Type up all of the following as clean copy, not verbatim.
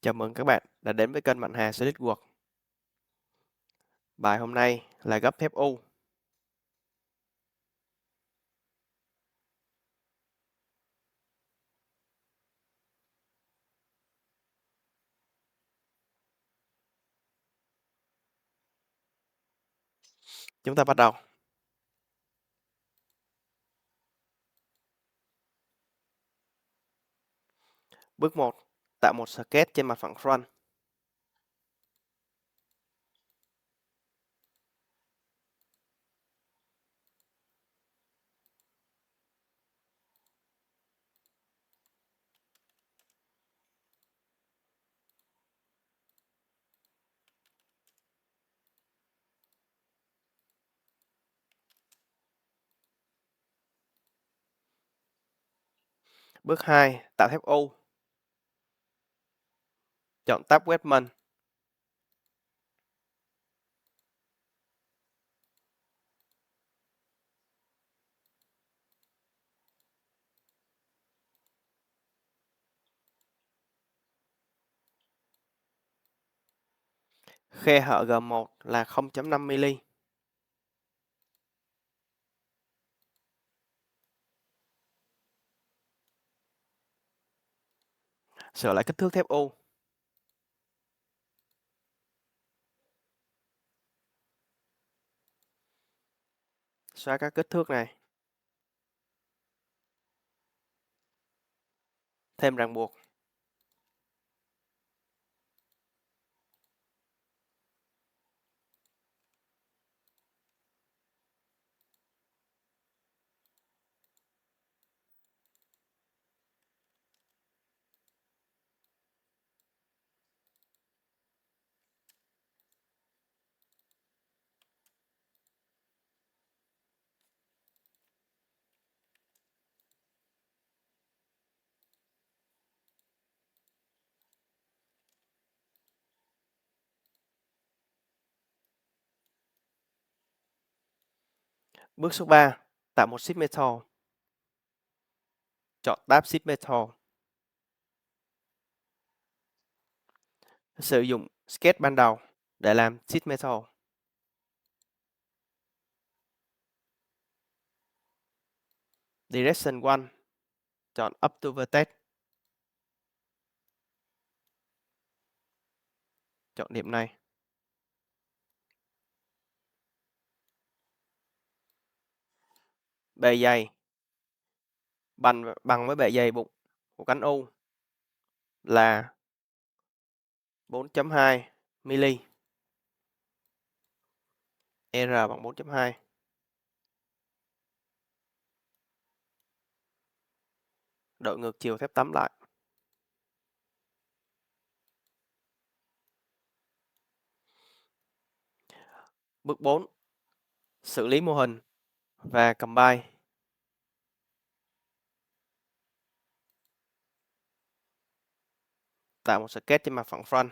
Chào mừng các bạn đã đến với kênh Mạnh Hà SolidWorks. Bài hôm nay là gấp thép U. Chúng ta bắt đầu. Bước 1. Tạo một sketch trên mặt phẳng front. Bước 2. Tạo thép U. Chọn tab Webman. Khe hở G1 là 0.5 mm. Sửa lại kích thước thép U. Xóa các kích thước này. Thêm ràng buộc. Bước số 3. Tạo một sheet metal. Chọn tab sheet metal. Sử dụng sketch ban đầu để làm sheet metal. Direction 1. Chọn up to vertex. Chọn điểm này. Bề dày bằng với bề dày bụng của cánh U là 4.2 mm. R bằng 4.2. Đổi ngược chiều thép tấm lại. Bước 4. Xử lý mô hình và combine. Tạo một sketch trên mặt phẳng front.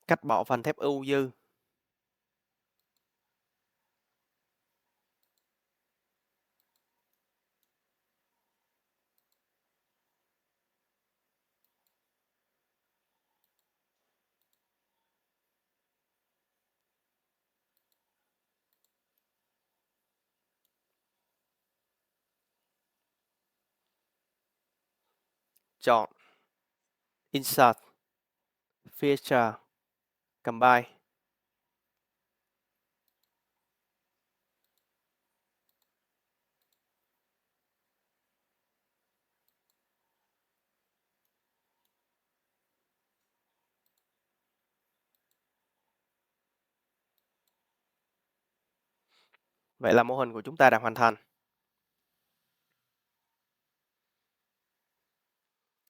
Cắt bỏ phần thép U dư. Chọn Insert, Feature, Combine. Vậy là mô hình của chúng ta đã hoàn thành.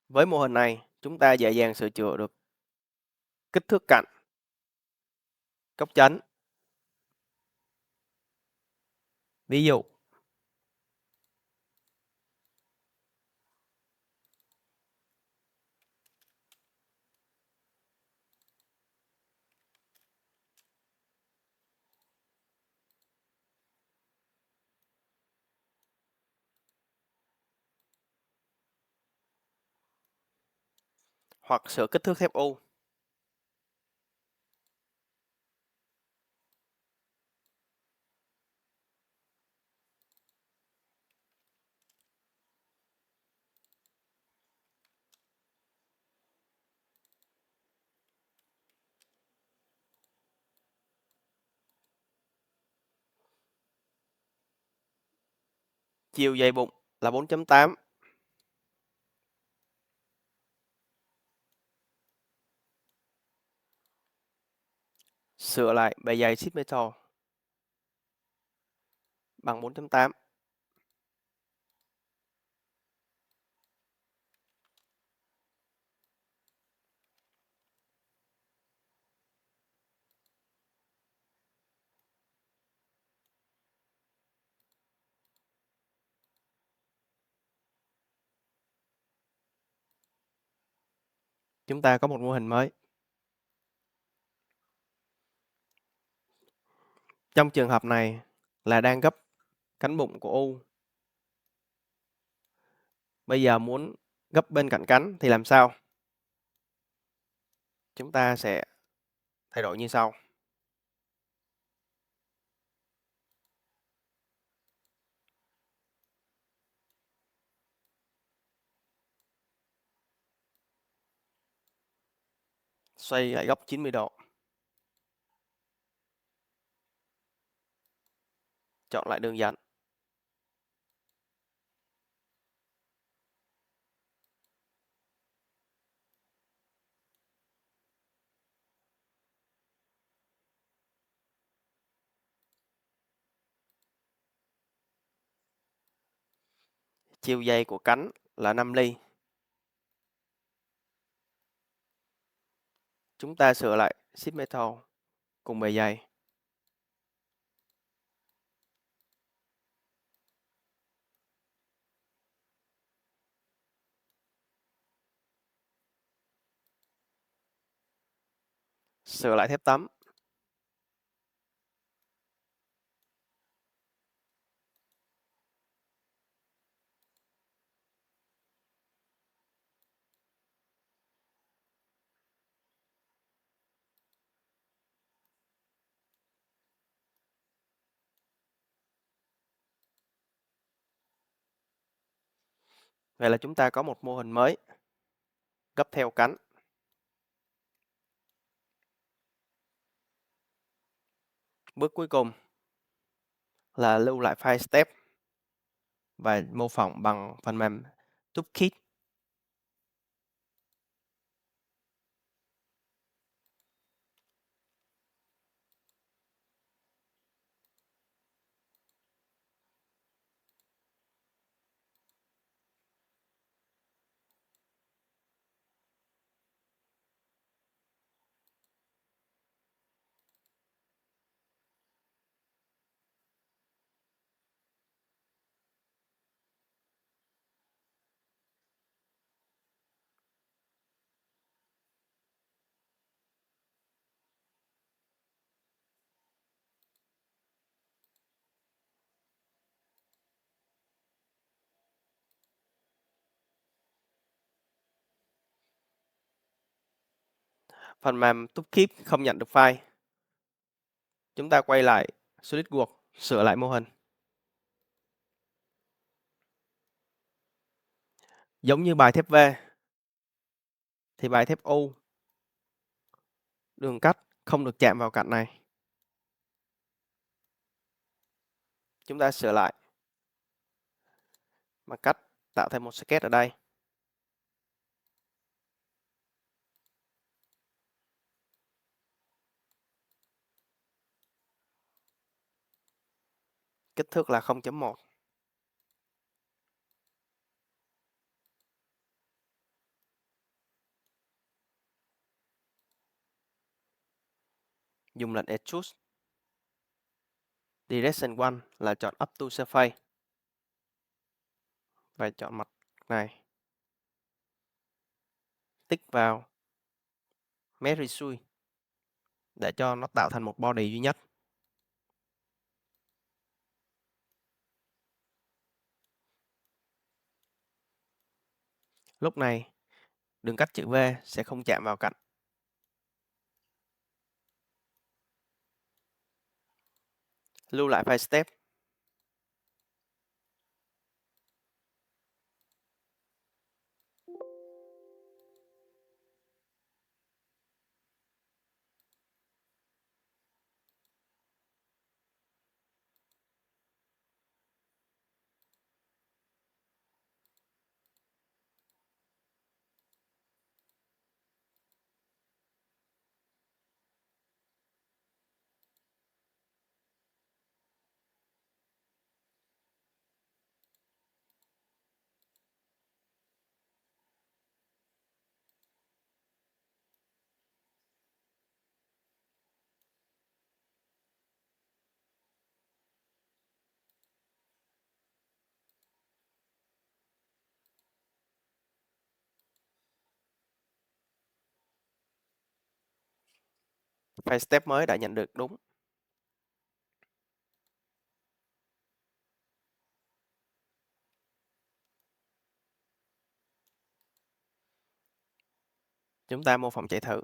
Với mô hình này, chúng ta dễ dàng sửa chữa được kích thước cạnh, góc chắn. Ví dụ, hoặc sửa kích thước thép U. Chiều dày bụng là 4.8. Sửa lại bề dày sheet metal bằng 4.8. Chúng ta có một mô hình mới. Trong trường hợp này là đang gấp cánh bụng của U. Bây giờ muốn gấp bên cạnh cánh thì làm sao? Chúng ta sẽ thay đổi như sau. Xoay lại góc 90 độ. Chọn lại đường dẫn. Chiều dày của cánh là 5 ly. Chúng ta sửa lại sheet metal cùng bề dày. Sửa lại thép tấm. Vậy là chúng ta có một mô hình mới gấp theo cánh. Bước cuối cùng là lưu lại file step và mô phỏng bằng phần mềm Toolkit. Phần mềm Toolkit không nhận được file. Chúng ta quay lại SolidWorks, sửa lại mô hình. Giống như bài thép V, thì bài thép U, đường cắt không được chạm vào cạnh này. Chúng ta sửa lại bằng cách tạo thêm một sketch ở đây. Kích thước là 0.1. Dùng lệnh Extrude. Direction 1 là chọn Up to Surface. Và chọn mặt này. Tích vào Mesh Resolve để cho nó tạo thành một body duy nhất. Lúc này Đừng cách chữ V sẽ không chạm vào cạnh. Lưu lại file step. File step mới đã nhận được đúng. Chúng ta mô phỏng chạy thử.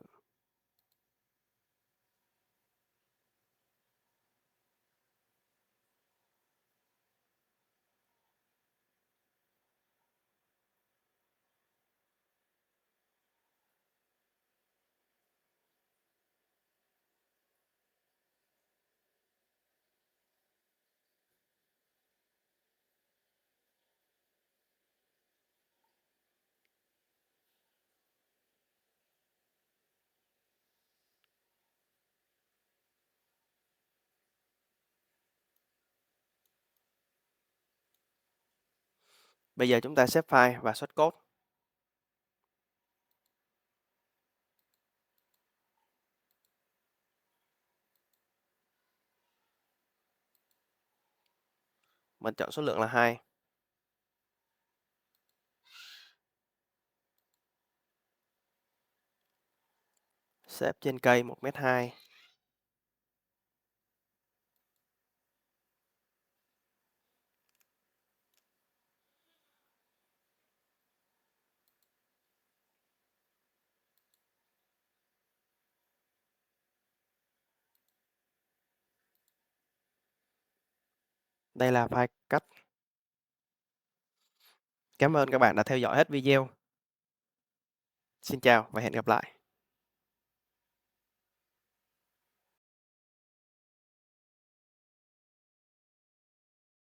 Bây giờ chúng ta xếp file và xuất code. Mình chọn số lượng là 2. Xếp trên cây 1,2 m. Đây là file cắt. Cảm ơn các bạn đã theo dõi hết video. Xin chào và hẹn gặp lại.